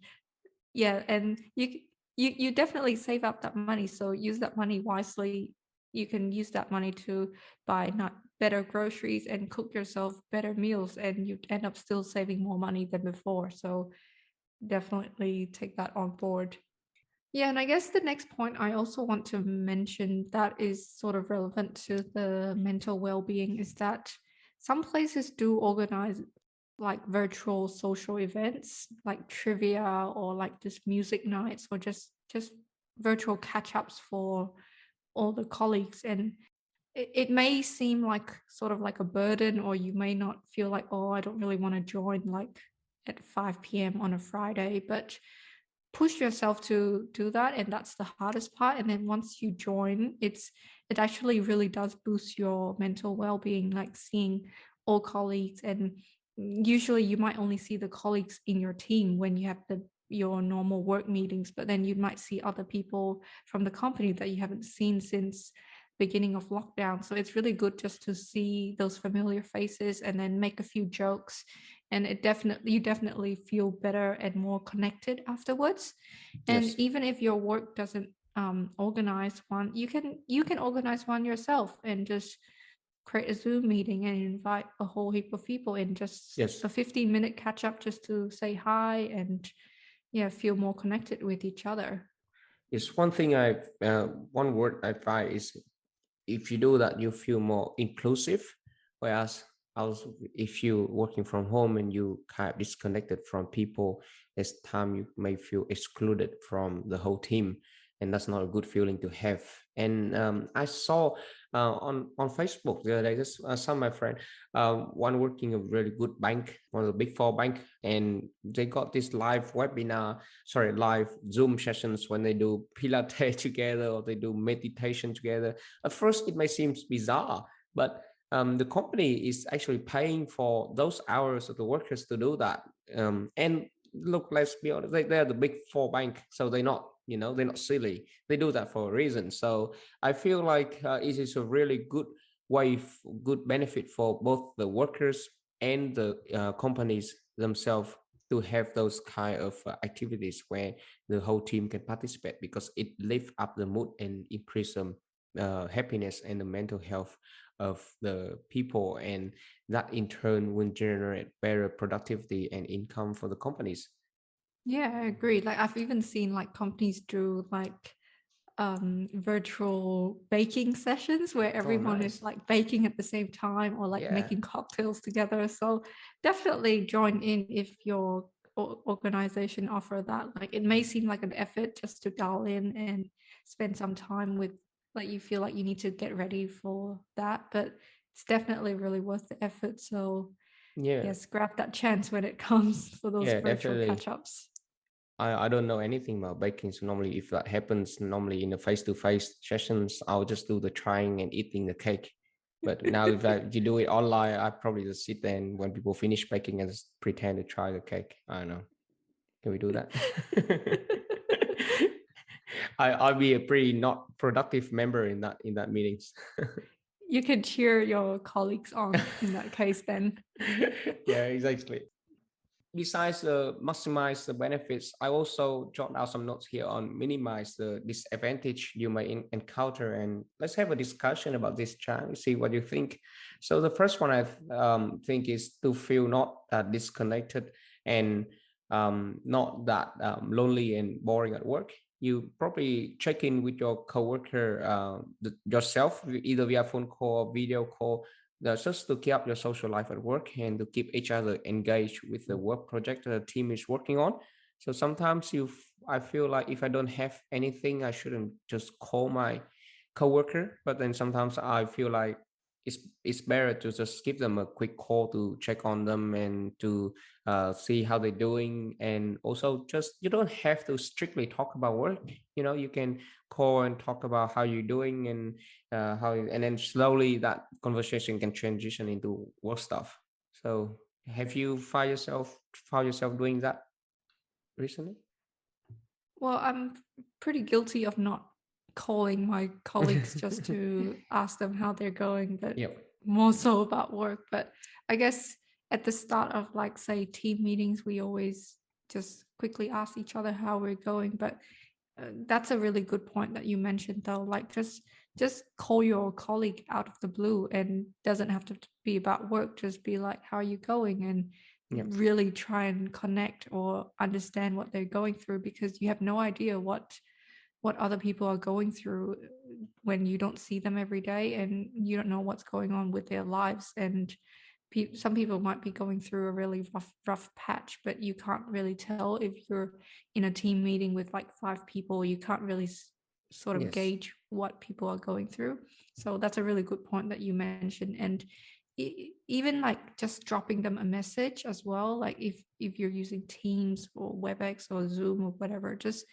yeah, and you definitely save up that money, so use that money wisely. You can use that money to buy not better groceries and cook yourself better meals, and you end up still saving more money than before. So definitely take that on board. Yeah, and I guess the next point I also want to mention that is sort of relevant to the mental well-being is that some places do organize like virtual social events like trivia or like just music nights or just virtual catch-ups for all the colleagues. And it may seem like sort of like a burden, or you may not feel like, oh, I don't really want to join like at 5 p.m. on a Friday, but push yourself to do that, and that's the hardest part. And then once you join, it actually really does boost your mental well-being, like seeing all colleagues. And usually you might only see the colleagues in your team when you have your normal work meetings, but then you might see other people from the company that you haven't seen since beginning of lockdown. So it's really good just to see those familiar faces and then make a few jokes, and you definitely feel better and more connected afterwards. And Yes. even if your work doesn't organize one, you can organize one yourself and just create a Zoom meeting and invite a whole heap of people in, just Yes. a 15-minute catch up just to say hi and feel more connected with each other. It's one thing one word I find is, if you do that, you feel more inclusive. Whereas also, if you working from home and you kind of disconnected from people, there's time you may feel excluded from the whole team, and that's not a good feeling to have. And I saw on Facebook the other day, just some of my friend, one working a really good bank, one of the big four bank, and they got this live Zoom sessions when they do Pilates together or they do meditation together. At first, it may seem bizarre, but the company is actually paying for those hours of the workers to do that. And look, let's be honest, they're the big four bank, so they're not silly. They do that for a reason. So I feel like it is a really good good benefit for both the workers and the companies themselves to have those kind of activities where the whole team can participate, because it lifts up the mood and increase some happiness and the mental health of the people, and that in turn will generate better productivity and income for the companies. Yeah, I agree. Like I've even seen like companies do like virtual baking sessions where Oh, everyone is nice. like baking at the same time or like Yeah. making cocktails together. So definitely join in if your organization offer that. Like it may seem like an effort just to dial in and spend some time with, like you feel like you need to get ready for that, but it's definitely really worth the effort. So Yeah. yes, grab that chance when it comes for those Yeah, virtual definitely. catch-ups. I don't know anything about baking. So normally if that happens, normally in the face-to-face sessions, I'll just do the trying and eating the cake. But now if you do it online, I probably just sit there and when people finish baking, and just pretend to try the cake. I don't know. Can we do that? I'll be a pretty not productive member in that meetings. You can cheer your colleagues on in that case then. Yeah, exactly. Besides maximize the benefits, I also jot out some notes here on minimize the disadvantage you may encounter, and let's have a discussion about this, Chan. See what you think. So the first one I think is to feel not disconnected and not that lonely and boring at work. You probably check in with your coworker yourself, either via phone call or video call. That's just to keep up your social life at work and to keep each other engaged with the work project that the team is working on. So sometimes I feel like if I don't have anything, I shouldn't just call my coworker. But then sometimes I feel like it's better to just give them a quick call to check on them and to see how they're doing. And also, just you don't have to strictly talk about work. You can call and talk about how you're doing and and then slowly that conversation can transition into work stuff. So have you found yourself doing that recently? Well, I'm pretty guilty of not calling my colleagues just to ask them how they're going, but Yep. more so about work. But I guess at the start of like say team meetings, we always just quickly ask each other how we're going. But that's a really good point that you mentioned though. Like just call your colleague out of the blue, and doesn't have to be about work. Just be like, how are you going? And Yep. really try and connect or understand what they're going through, because you have no idea what other people are going through when you don't see them every day, and you don't know what's going on with their lives. And some people might be going through a really rough patch, but you can't really tell if you're in a team meeting with like 5 people. You can't really sort of Yes. gauge what people are going through. So that's a really good point that you mentioned. And even like just dropping them a message as well, like if you're using Teams or WebEx or Zoom or whatever, just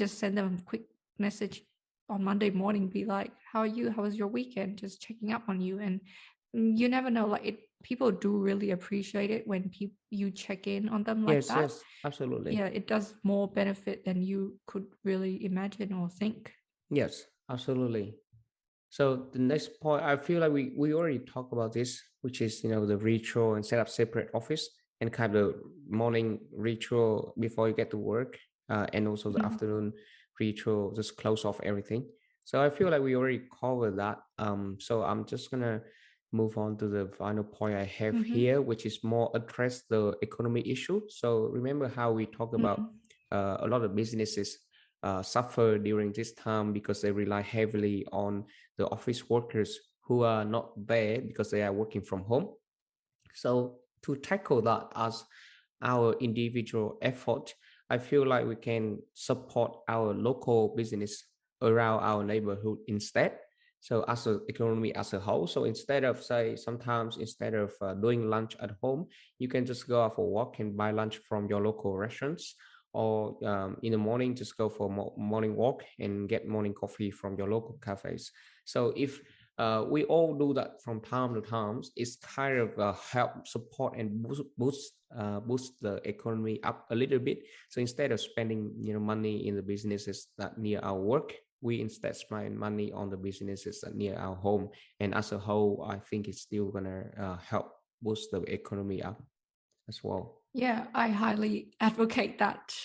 send them a quick message on Monday morning, be like, how are you, how was your weekend, just checking up on you. And you never know, like people do really appreciate it when you check in on them like Yes, that. yes, absolutely. Yeah, it does more benefit than you could really imagine or think. Yes, absolutely. So the next point, I feel like we already talked about this, which is the ritual and set up separate office and kind of morning ritual before you get to work, and also the Mhm. afternoon ritual, just close off everything. So I feel like we already covered that. So I'm just gonna move on to the final point I have Mm-hmm. here, which is more address the economy issue. So remember how we talked about Mm. a lot of businesses suffer during this time because they rely heavily on the office workers who are not there because they are working from home. So to tackle that as our individual effort, I feel like we can support our local business around our neighborhood instead. So as an economy as a whole, so instead of say sometimes instead of doing lunch at home, you can just go out for a walk and buy lunch from your local restaurants, or in the morning just go for a morning walk and get morning coffee from your local cafes. So if we all do that from time to time, it's kind of help support and boost the economy up a little bit. So instead of spending money in the businesses that near our work, we instead spend money on the businesses that near our home. And as a whole, I think it's still gonna help boost the economy up as well. Yeah, I highly advocate that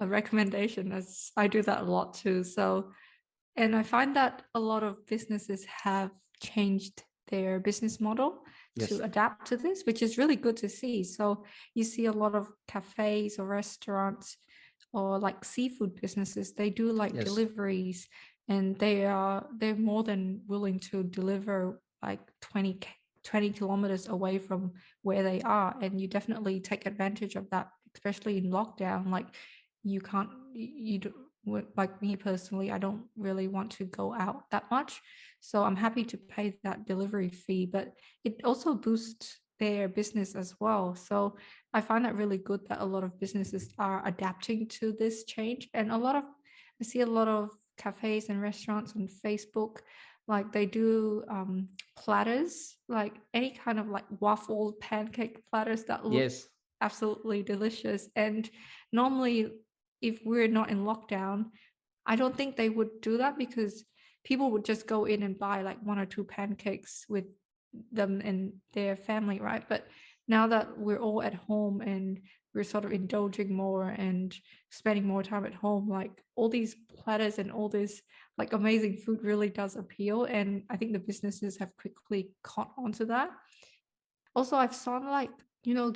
a recommendation, as I do that a lot too. So, and I find that a lot of businesses have changed their business model Yes. to adapt to this, which is really good to see. So you see a lot of cafes or restaurants or like seafood businesses, they do like Yes. deliveries, and they're more than willing to deliver like 20 kilometers away from where they are. And you definitely take advantage of that, especially in lockdown. Like you can't you do, like me personally, I don't really want to go out that much, so I'm happy to pay that delivery fee, but it also boosts their business as well. So I find that really good that a lot of businesses are adapting to this change. And I see a lot of cafes and restaurants on Facebook, like they do platters, like any kind of like waffle pancake platters that look Yes. absolutely delicious. And normally, if we're not in lockdown, I don't think they would do that, because people would just go in and buy like one or two pancakes with them and their family, right? But now that we're all at home and we're sort of indulging more and spending more time at home, like all these platters and all this like amazing food really does appeal. And I think the businesses have quickly caught on to that. Also, I've saw like,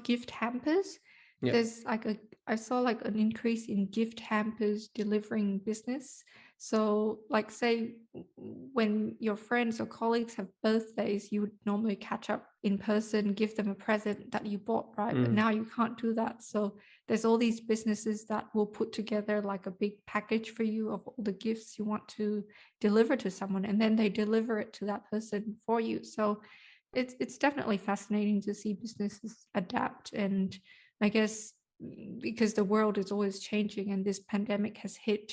gift hampers. Yeah. There's like I saw like an increase in gift hampers delivering business. So, like, say when your friends or colleagues have birthdays, you would normally catch up in person, give them a present that you bought, right? But Mm. now you can't do that. So, there's all these businesses that will put together like a big package for you of all the gifts you want to deliver to someone, and then they deliver it to that person for you. So, it's definitely fascinating to see businesses adapt. And I guess because the world is always changing and this pandemic has hit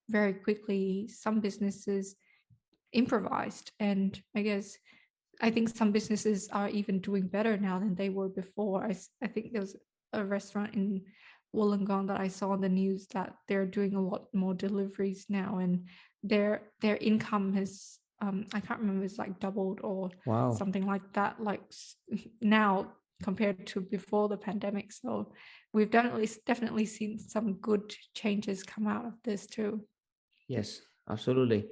very quickly, some businesses improvised. And I think some businesses are even doing better now than they were before. I think there was a restaurant in Wollongong that I saw on the news that they're doing a lot more deliveries now, and their income has I can't remember, it's like doubled or Wow. something like that, like now compared to before the pandemic. So we've definitely seen some good changes come out of this too. Yes, absolutely.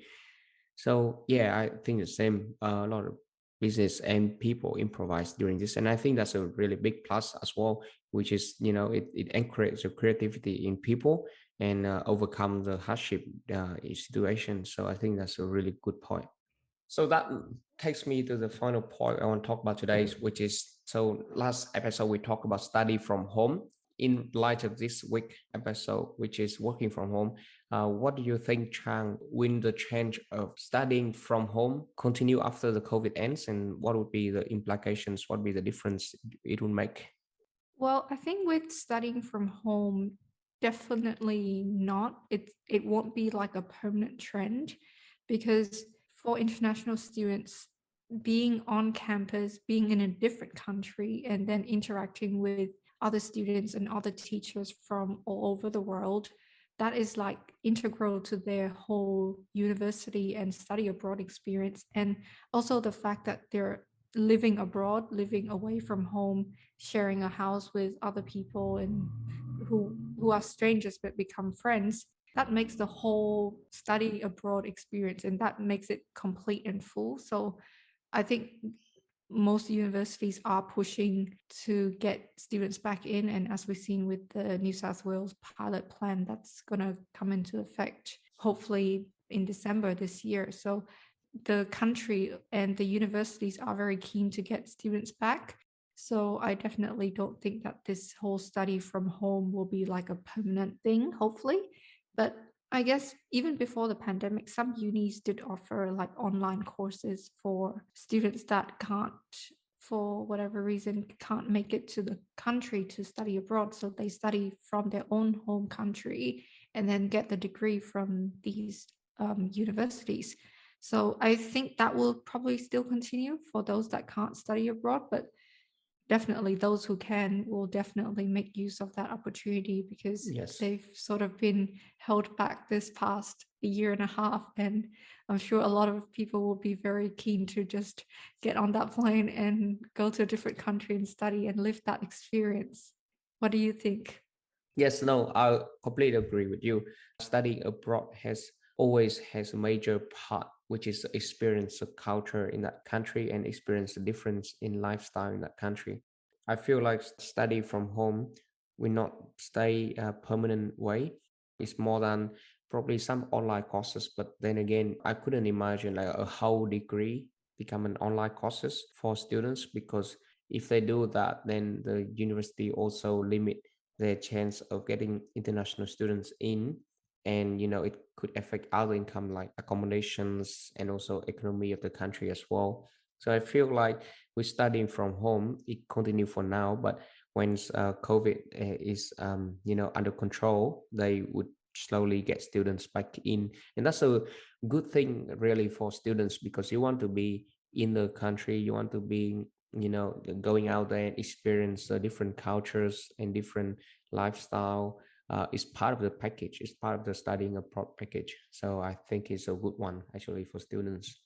So yeah, I think the same. A lot of business and people improvise during this, and I think that's a really big plus as well. Which is, it encourages the creativity in people and overcome the hardship situation. So I think that's a really good point. So that takes me to the final point I want to talk about today, which is, so last episode we talked about study from home. In light of this week episode, which is working from home, what do you think, Chang, will the change of studying from home continue after the COVID ends, and what would be the implications? What would be the difference it would make? Well, I think with studying from home, definitely not. It won't be like a permanent trend, because for international students, being on campus, being in a different country, and then interacting with other students and other teachers from all over the world, that is like integral to their whole university and study abroad experience. And also the fact that they're living abroad, living away from home, sharing a house with other people and who are strangers but become friends, that makes the whole study abroad experience, and that makes it complete and full. So I think most universities are pushing to get students back in. And as we've seen with the New South Wales pilot plan, that's going to come into effect hopefully in December this year. So the country and the universities are very keen to get students back. So I definitely don't think that this whole study from home will be like a permanent thing, hopefully. But I guess even before the pandemic, some unis did offer like online courses for students that can't, for whatever reason, can't make it to the country to study abroad. So they study from their own home country and then get the degree from these universities. So I think that will probably still continue for those that can't study abroad, but definitely those who can will definitely make use of that opportunity because Yes. they've sort of been held back this past year and a half. And I'm sure a lot of people will be very keen to just get on that plane and go to a different country and study and live that experience. What do you think? Yes, no, I completely agree with you. Studying abroad always has a major part, which is experience the culture in that country and experience the difference in lifestyle in that country. I feel like study from home will not stay a permanent way. It's more than probably some online courses, but then again, I couldn't imagine like a whole degree become an online courses for students because if they do that, then the university also limit their chance of getting international students in, and it could affect other income like accommodations and also economy of the country as well. So I feel like we're studying from home, it continue for now, but when COVID is under control, they would slowly get students back in, and that's a good thing really for students because you want to be in the country, you want to be going out there and experience different cultures and different lifestyle. Is part of the package, it's part of the studying abroad package, so I think it's a good one actually for students.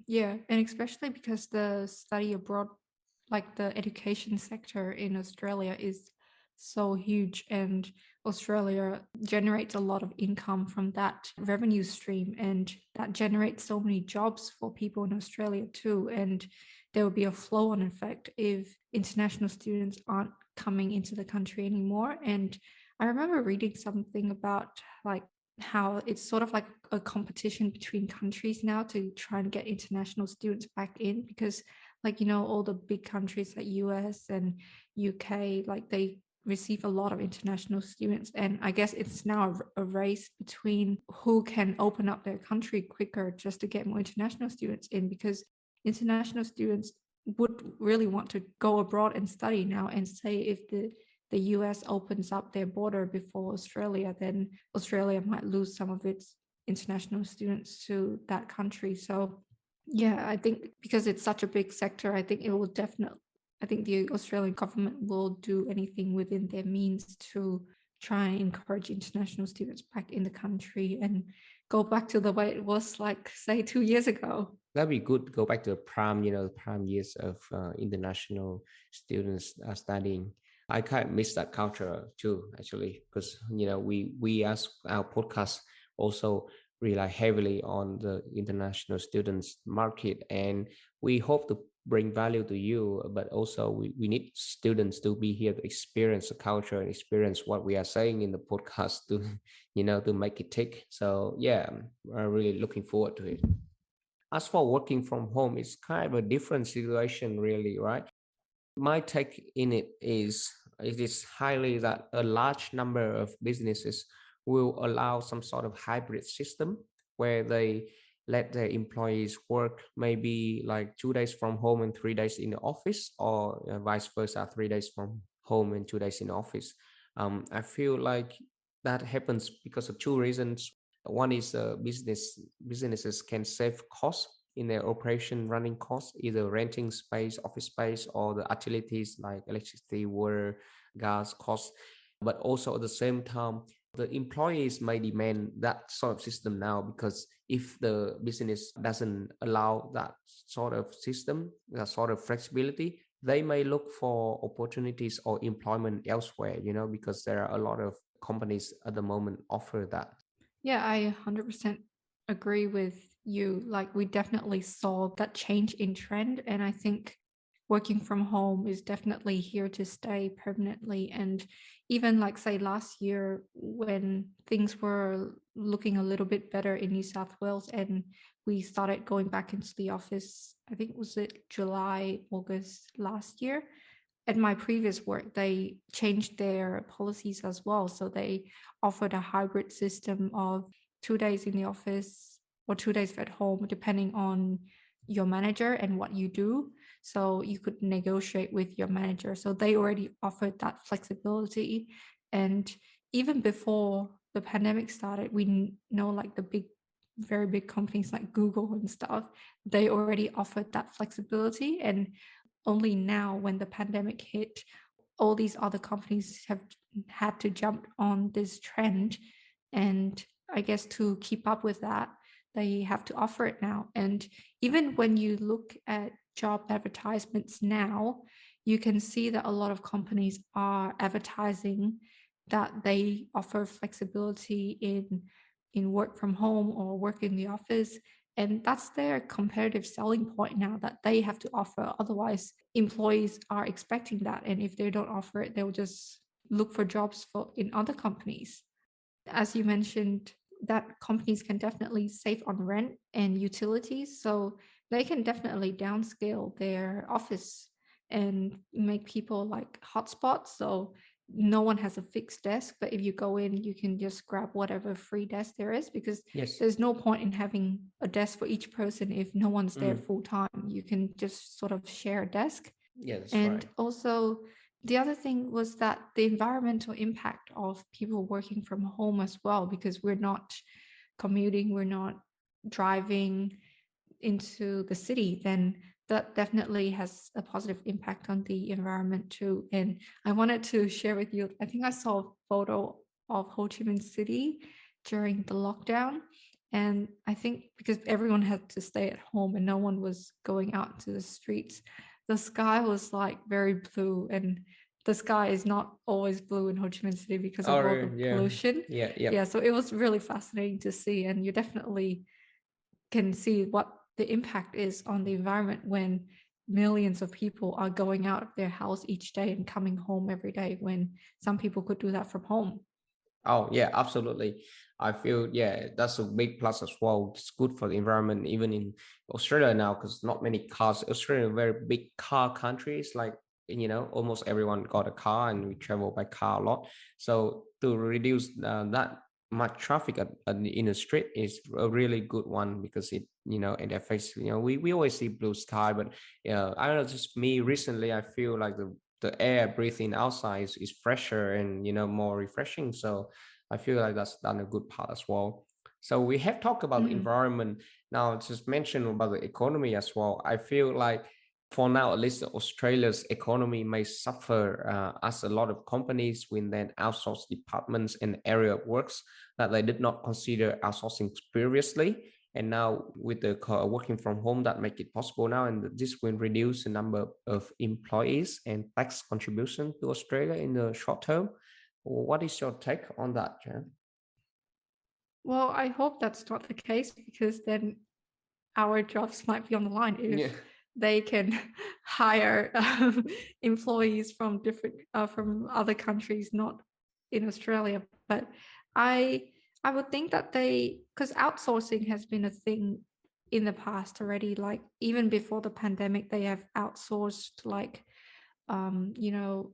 Yeah, and especially because the study abroad, like the education sector in Australia, is so huge, and Australia generates a lot of income from that revenue stream, and that generates so many jobs for people in Australia too. And there will be a flow on effect if international students aren't coming into the country anymore. And I remember reading something about like how it's sort of like a competition between countries now to try and get international students back in because all the big countries like US and UK, like they receive a lot of international students, and I guess it's now a race between who can open up their country quicker just to get more international students in, because international students would really want to go abroad and study now. And say if the US opens up their border before Australia, then Australia might lose some of its international students to that country. So, yeah, I think because it's such a big sector, I think it will definitely, I think the Australian government will do anything within their means to try and encourage international students back in the country and go back to the way it was like, say, 2 years ago. That'd be good to go back to the prime, the prime years of international students studying. I kind of miss that culture too, actually, because we as our podcast also rely heavily on the international students market, and we hope to bring value to you, but also we need students to be here to experience the culture and experience what we are saying in the podcast to to make it tick. So yeah, I'm really looking forward to it. As for working from home, it's kind of a different situation, really, right? My take in it is highly that a large number of businesses will allow some sort of hybrid system where they let their employees work maybe like 2 days from home and 3 days in the office, or vice versa, 3 days from home and 2 days in the office. I feel like that happens because of two reasons. One is businesses can save costs in their operation running costs, either renting space, office space, or the utilities like electricity, water, gas costs. But also at the same time, the employees may demand that sort of system now, because if the business doesn't allow that sort of system, that sort of flexibility, they may look for opportunities or employment elsewhere, because there are a lot of companies at the moment offer that. Yeah, I 100% agree with you. Like we definitely saw that change in trend. And I think working from home is definitely here to stay permanently. And even like say last year when things were looking a little bit better in New South Wales and we started going back into the office, I think was it July, August last year. At my previous work, they changed their policies as well. So they offered a hybrid system of 2 days in the office or 2 days at home, depending on your manager and what you do. So you could negotiate with your manager. So they already offered that flexibility. And even before the pandemic started, we know like the big, very big companies like Google and stuff, they already offered that flexibility. And only now, when the pandemic hit, all these other companies have had to jump on this trend. And I guess to keep up with that, they have to offer it now. And even when you look at job advertisements now, you can see that a lot of companies are advertising that they offer flexibility in work from home or work in the office. And that's their competitive selling point now, that they have to offer. Otherwise, employees are expecting that. And if they don't offer it, they'll just look for jobs in other companies. As you mentioned, that companies can definitely save on rent and utilities. So they can definitely downscale their office and make people like hotspots. So no one has a fixed desk, but if you go in, you can just grab whatever free desk there is, because Yes. there's no point in having a desk for each person if no one's there full time. You can just sort of share a desk. Yeah, that's And right. also, the other thing was that the environmental impact of people working from home as well, because we're not commuting, we're not driving into the city, then that definitely has a positive impact on the environment too. And I wanted to share with you, I think I saw a photo of Ho Chi Minh City during the lockdown. And I think because everyone had to stay at home and no one was going out to the streets, the sky was like very blue. And the sky is not always blue in Ho Chi Minh City because of all the pollution. Yeah. So it was really fascinating to see. And you definitely can see what the impact is on the environment when millions of people are going out of their house each day and coming home every day, when some people could do that from home. Oh, yeah, absolutely. I feel, yeah, that's a big plus as well. It's good for the environment, even in Australia now, because not many cars. Australia is a very big car country. It's like, almost everyone got a car and we travel by car a lot. So to reduce that much traffic in the street is a really good one, because it affects, we always see blue sky, but I don't know, just me recently, I feel like the air breathing outside is fresher and more refreshing. So I feel like that's done a good part as well. So we have talked about the environment. Now just mention about the economy as well. I feel like for now, at least Australia's economy may suffer as a lot of companies will then outsource departments and area of works that they did not consider outsourcing previously. And now with the working from home, that make it possible now, and this will reduce the number of employees and tax contribution to Australia in the short term. What is your take on that, Jan? Well, I hope that's not the case, because then our jobs might be on the line if Yeah. they can hire employees from from other countries, not in Australia. But I I would think that because outsourcing has been a thing in the past already. Like even before the pandemic, they have outsourced like you know,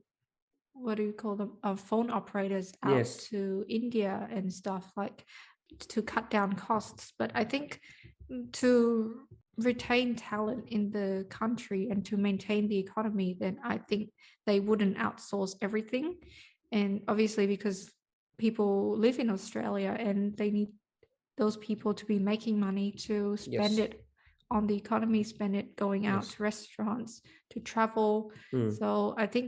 what do you call them, phone operators out Yes. to India and stuff, like to cut down costs. But I think to retain talent in the country and to maintain the economy, then I think they wouldn't outsource everything. And obviously, because people live in Australia and they need those people to be making money to spend Yes. it on the economy, spend it going out Yes. to restaurants, to travel. So I think,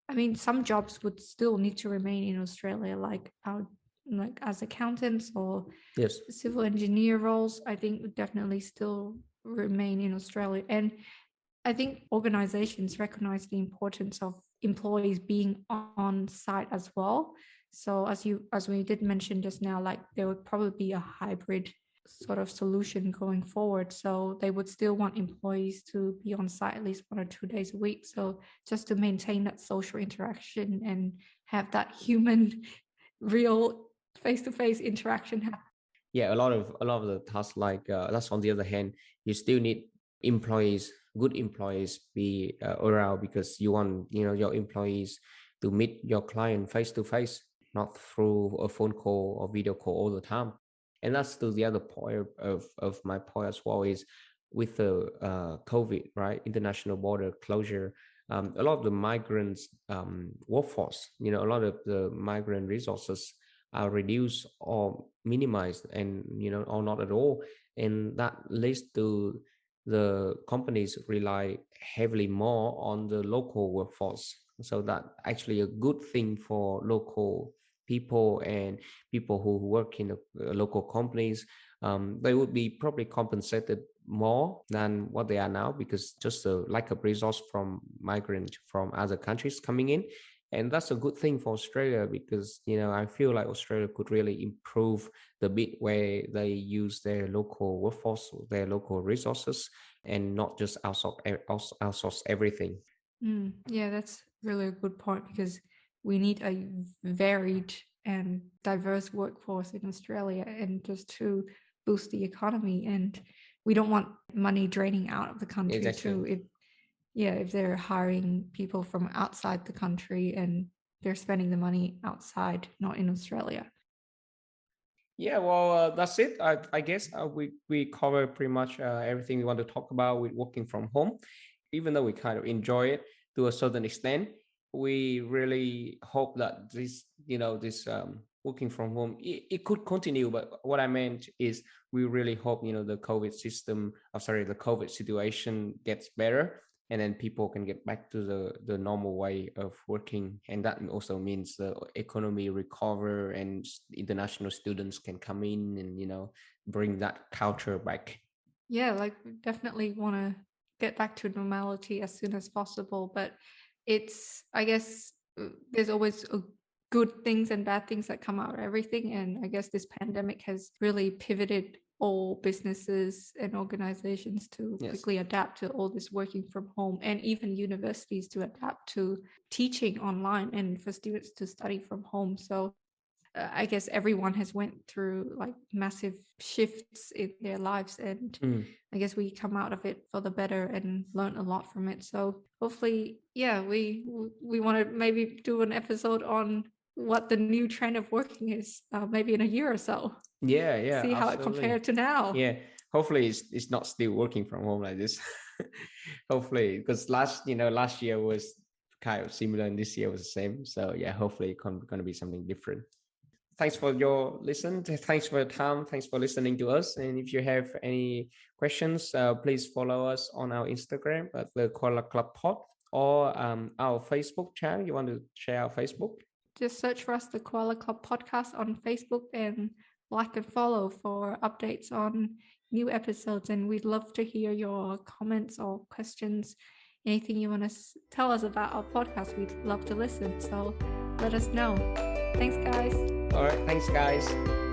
I mean, some jobs would still need to remain in Australia, like like as accountants or Yes. civil engineer roles. I think would definitely still remain in Australia. And I think organizations recognize the importance of employees being on site as well. So as we did mention just now, like there would probably be a hybrid sort of solution going forward. So they would still want employees to be on site at least 1 or 2 days a week. So just to maintain that social interaction and have that human, real face-to-face interaction happen. Yeah, a lot of the tasks like that's on the other hand, you still need employees, good employees be around, because you want your employees to meet your client face to face, not through a phone call or video call all the time. And that's still the other point of my point as well, is with the COVID, right, international border closure, a lot of the migrants workforce, a lot of the migrant resources are reduced or minimized, and or not at all. And that leads to the companies rely heavily more on the local workforce. So that actually a good thing for local people and people who work in the local companies. They would be probably compensated more than what they are now, because just a lack of resource from migrants from other countries coming in. And that's a good thing for Australia, because I feel like Australia could really improve the bit where they use their local workforce, their local resources, and not just outsource everything. Yeah, that's really a good point, because we need a varied and diverse workforce in Australia, and just to boost the economy. And we don't want money draining out of the country too. Exactly. If they're hiring people from outside the country and they're spending the money outside, not in Australia. Yeah, well, that's it. I guess we cover pretty much everything we want to talk about with working from home. Even though we kind of enjoy it to a certain extent, we really hope that this working from home, it could continue. But what I meant is, we really hope the the COVID situation gets better, and then people can get back to the normal way of working. And that also means the economy recover, and international students can come in and bring that culture back. Yeah, like we definitely want to get back to normality as soon as possible. But I guess, there's always good things and bad things that come out of everything. And I guess this pandemic has really pivoted all businesses and organizations to Yes. quickly adapt to all this working from home, and even universities to adapt to teaching online and for students to study from home. So I guess everyone has went through like massive shifts in their lives, and I guess we come out of it for the better and learn a lot from it. So hopefully, yeah, we want to maybe do an episode on what the new trend of working is, maybe in a year or so. Yeah, See how it absolutely. compared to now. Yeah, hopefully it's not still working from home like this. Hopefully, because last year was kind of similar, and this year was the same. So yeah, hopefully it's going to be something different. Thanks for your listen. Thanks for your time. Thanks for listening to us. And if you have any questions, please follow us on our Instagram at the Koala Club Pod, or our Facebook channel. You want to share our Facebook? Just search for us, the Koala Club Podcast, on Facebook, and like and follow for updates on new episodes. And we'd love to hear your comments or questions. Anything you want to tell us about our podcast, we'd love to listen. So let us know. Thanks, guys. All right. Thanks, guys.